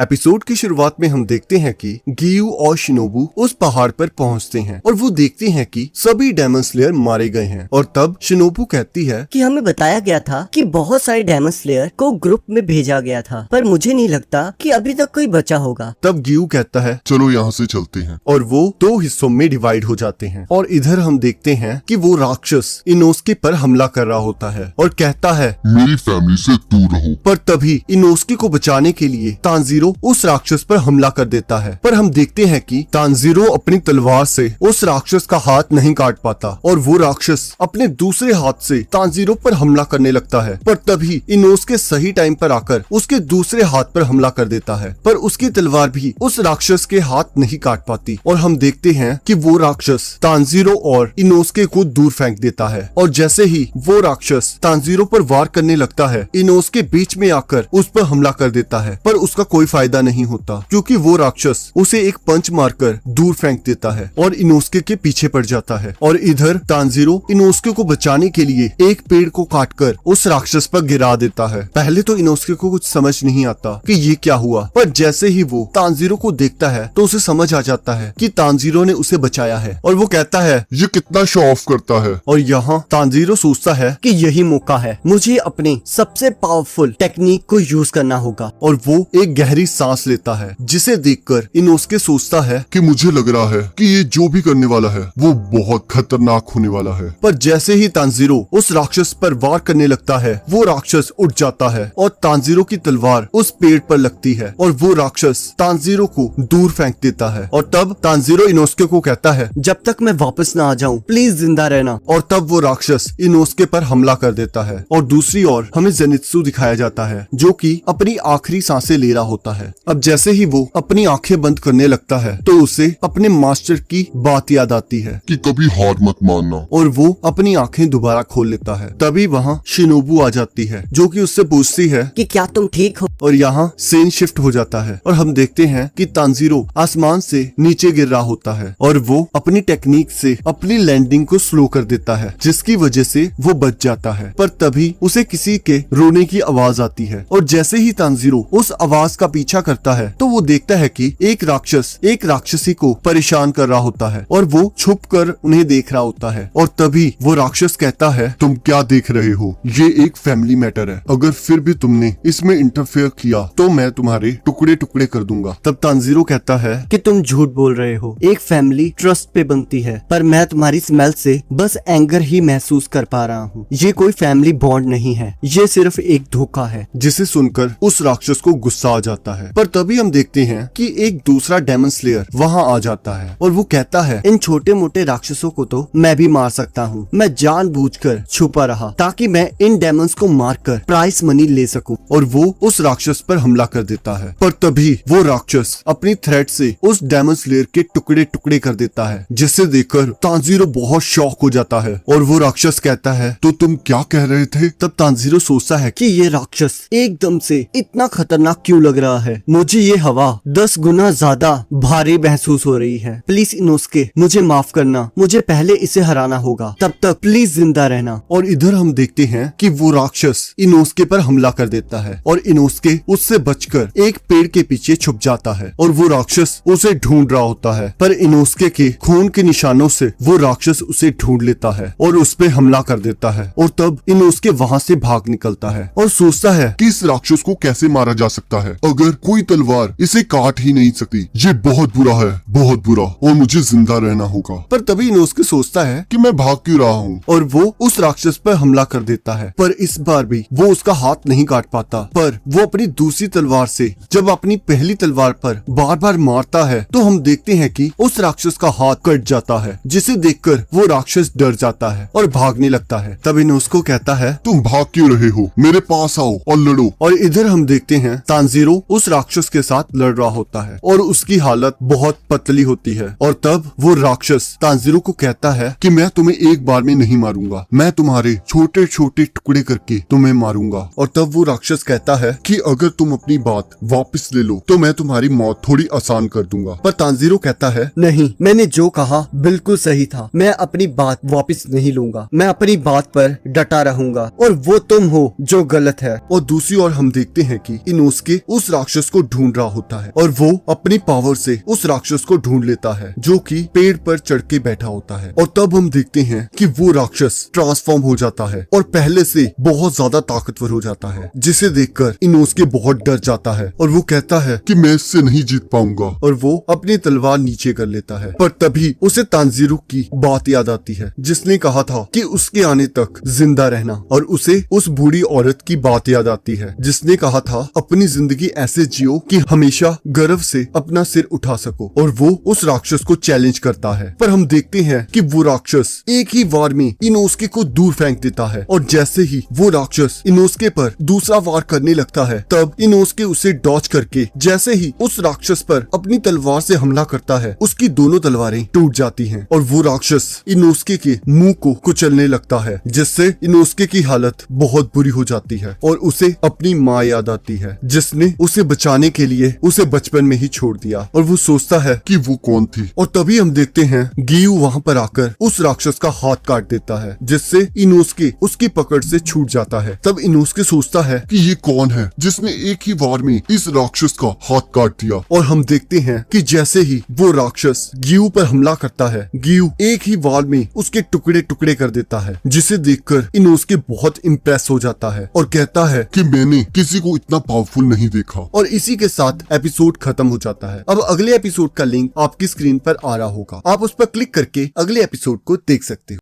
Episode की शुरुआत में हम देखते हैं कि गियू और शिनोबू उस पहाड़ पर पहुंचते हैं और वो देखते हैं कि सभी डेमन स्लेयर मारे गए हैं। और तब शिनोबू कहती है कि हमें बताया गया था कि बहुत सारे डेमन स्लेयर को ग्रुप में भेजा गया था, पर मुझे नहीं लगता कि अभी तक कोई बचा होगा। तब गियू कहता है चलो यहाँ से चलते हैं, और वो दो हिस्सों में डिवाइड हो जाते हैं। और इधर हम देखते हैं कि वो राक्षस इनोस्के पर हमला कर रहा होता है और कहता है मेरी फैमिली से दूर रहो। पर तभी इनोस्के को बचाने के लिए तांजीरो उस राक्षस पर हमला कर देता है। पर हम देखते हैं कि तांजीरो अपनी तलवार से उस राक्षस का हाथ नहीं काट पाता और वो राक्षस अपने दूसरे हाथ से तांजीरो पर हमला करने लगता है। पर तभी इनोस्के सही टाइम पर आकर उसके दूसरे हाथ पर हमला कर देता है, पर उसकी तलवार भी उस राक्षस के हाथ नहीं काट पाती। और हम देखते हैं कि वो राक्षस तांजीरो और इनोस्के को दूर फेंक देता है। और जैसे ही वो राक्षस तांजीरो पर वार करने लगता है, इनोस्के बीच में आकर उस पर हमला कर देता है, पर उसका कोई फायदा नहीं होता क्योंकि वो राक्षस उसे एक पंच मारकर दूर फेंक देता है और इनोस्के के पीछे पड़ जाता है। और इधर तांजीरो इनोस्के को बचाने के लिए एक पेड़ को काटकर उस राक्षस पर गिरा देता है। पहले तो इनोस्के को कुछ समझ नहीं आता कि ये क्या हुआ, पर जैसे ही वो तांजीरो को देखता है तो उसे समझ आ जाता है कि तांजीरो ने उसे बचाया है। और वो कहता है ये कितना शो ऑफ करता है। और यहाँ तांजीरो सोचता है कि यही मौका है, मुझे अपने सबसे पावरफुल टेक्निक को यूज करना होगा। और वो एक गहरी सांस लेता है, जिसे देखकर इनोस्के सोचता है कि मुझे लग रहा है कि ये जो भी करने वाला है वो बहुत खतरनाक होने वाला है। पर जैसे ही तांजीरो उस राक्षस पर वार करने लगता है, वो राक्षस उठ जाता है और तांजीरो की तलवार उस पेड़ पर लगती है और वो राक्षस तांजीरो को दूर फेंक देता है। और तब तांजीरो इनोस्के को कहता है जब तक मैं वापस ना आ जाऊं प्लीज जिंदा रहना। और तब वो राक्षस इनोस्के पर हमला कर देता है। और दूसरी ओर हमें जेनित्सु दिखाया जाता है जो कि अपनी आखिरी सांसें ले रहा होता है। अब जैसे ही वो अपनी आंखें बंद करने लगता है तो उसे अपने मास्टर की बात याद आती है कि कभी हार मत मानना, और वो अपनी आंखें दोबारा खोल लेता है। तभी वहाँ शिनोबू आ जाती है जो कि उससे पूछती है कि क्या तुम ठीक हो। और यहाँ सीन शिफ्ट हो जाता है और हम देखते हैं कि तांजीरो आसमान से नीचे गिर रहा होता है और वो अपनी टेक्निक से अपनी लैंडिंग को स्लो कर देता है, जिसकी वजह से वो बच जाता है। पर तभी उसे किसी के रोने की आवाज आती है और जैसे ही तांजीरो उस आवाज का पीछा करता है तो वो देखता है कि एक राक्षस एक राक्षसी को परेशान कर रहा होता है और वो छुप कर उन्हें देख रहा होता है। और तभी वो राक्षस कहता है तुम क्या देख रहे हो, ये एक फैमिली मैटर है, अगर फिर भी तुमने इसमें इंटरफेयर किया तो मैं तुम्हारे टुकड़े टुकड़े कर दूंगा। तब तांजीरो कहता है कि तुम झूठ बोल रहे हो, एक फैमिली ट्रस्ट पे बनती है, पर मैं तुम्हारी स्मेल से बस एंगर ही महसूस कर पा रहा हूँ। ये कोई फैमिली बॉन्ड नहीं है, ये सिर्फ एक धोखा है। जिसे सुनकर उस राक्षस को गुस्सा आ जाता है। पर तभी हम देखते हैं कि एक दूसरा डेमन स्लेयर वहाँ आ जाता है और वो कहता है इन छोटे मोटे राक्षसों को तो मैं भी मार सकता हूँ, मैं जानबूझकर छुपा रहा ताकि मैं इन डेमंस को मारकर प्राइस मनी ले सकूं। और वो उस राक्षस पर हमला कर देता है। पर तभी वो राक्षस अपनी थ्रेड से उस डेमन स्लेयर के टुकड़े टुकड़े कर देता है, जिसे देखकर तांजीरो बहुत शॉक हो जाता है। और वो राक्षस कहता है तो तुम क्या कह रहे थे। तब तांजीरो सोचता है कि ये राक्षस एकदम से इतना खतरनाक क्यों लग रहा है, मुझे ये हवा 10 गुना ज्यादा भारी महसूस हो रही है। प्लीज इनोस्के मुझे माफ करना, मुझे पहले इसे हराना होगा, तब तक प्लीज जिंदा रहना। और इधर हम देखते हैं कि वो राक्षस इनोस्के पर हमला कर देता है और इनोस्के उससे बचकर एक पेड़ के पीछे छुप जाता है और वो राक्षस उसे ढूंढ रहा होता है। पर इनोस्के के खून के निशानों से वो राक्षस उसे ढूंढ लेता है और उस पे हमला कर देता है। और तब इनोस्के वहाँ से भाग निकलता है और सोचता है कि इस राक्षस को कैसे मारा जा सकता है, अगर कोई तलवार इसे काट ही नहीं सकती। ये बहुत बुरा है, बहुत बुरा, और मुझे जिंदा रहना होगा। पर तभी इनोस्के सोचता है कि मैं भाग क्यों रहा हूँ, और वो उस राक्षस पर हमला कर देता है। पर इस बार भी वो उसका हाथ नहीं काट पाता, पर वो अपनी दूसरी तलवार से जब अपनी पहली तलवार पर बार बार मारता है तो हम देखते हैं कि उस राक्षस का हाथ कट जाता है, जिसे देखकर वो राक्षस डर जाता है और भागने लगता है। तब इनोस्के कहता है तुम भाग क्यों रहे हो, मेरे पास आओ और लड़ो। और इधर हम देखते हैं तांजीरो उस राक्षस के साथ लड़ रहा होता है और उसकी हालत बहुत पतली होती है। और तब वो राक्षस तांजीरो को कहता है कि मैं तुम्हें एक बार में नहीं मारूंगा, मैं तुम्हारे छोटे छोटे टुकड़े करके तुम्हें मारूंगा। और तब वो राक्षस कहता है कि अगर तुम अपनी बात वापस ले लो तो मैं तुम्हारी मौत थोड़ी आसान कर दूंगा। पर तांजीरो कहता है नहीं, मैंने जो कहा बिल्कुल सही था, मैं अपनी बात वापस नहीं लूंगा, मैं अपनी बात पर डटा रहूंगा और वो तुम हो जो गलत है। और दूसरी ओर हम देखते हैं कि इनोस्के उस राक्षस को ढूंढ रहा होता है और वो अपनी पावर से उस राक्षस को ढूंढ लेता है जो कि पेड़ पर चढ़ के बैठा होता है। और तब हम देखते हैं कि वो राक्षस ट्रांसफॉर्म हो जाता है और पहले से बहुत ज्यादा ताकतवर हो जाता है, जिसे देखकर इनोस्के बहुत डर जाता है और वो कहता है कि मैं इससे नहीं जीत पाऊंगा। और वो अपनी तलवार नीचे कर लेता है। पर तभी उसे तांजीरो की बात याद आती है जिसने कहा था कि उसके आने तक जिंदा रहना, और उसे उस बूढ़ी औरत की बात याद आती है जिसने कहा था अपनी जिंदगी ऐसे जियो कि हमेशा गर्व से अपना सिर उठा सको। और वो उस राक्षस को चैलेंज करता है, पर हम देखते हैं कि वो राक्षस एक ही वार में इनोस्के को दूर फेंक देता है। और जैसे ही वो राक्षस इनोस्के पर दूसरा वार करने लगता है तब इनोस्के उसे डॉज करके जैसे ही उस राक्षस पर अपनी तलवार से हमला करता है उसकी दोनों तलवारें टूट जाती हैं और वो राक्षस इनोस्के के मुंह को कुचलने लगता है, जिससे इनोस्के की हालत बहुत बुरी हो जाती है और उसे अपनी माँ याद आती है जिसने उसे बचाने के लिए उसे बचपन में ही छोड़ दिया। और वो सोचता है कि वो कौन थी। और तभी हम देखते हैं गियू वहाँ पर आकर उस राक्षस का हाथ काट देता है जिससे इनोस्के उसकी पकड़ से छूट जाता है। तब इनोस्के सोचता है कि ये कौन है जिसने एक ही वार में इस राक्षस का हाथ काट दिया। और हम देखते हैं कि जैसे ही वो राक्षस गियू पर हमला करता है गियू एक ही वार में उसके टुकड़े टुकड़े कर देता है, जिसे देखकर इनोस्के बहुत इम्प्रेस हो जाता है और कहता है कि मैंने किसी को इतना पावरफुल नहीं देखा। और इसी के साथ एपिसोड खत्म हो जाता है। अब अगले एपिसोड का लिंक आपकी स्क्रीन पर आ रहा होगा, आप उस पर क्लिक करके अगले एपिसोड को देख सकते हो।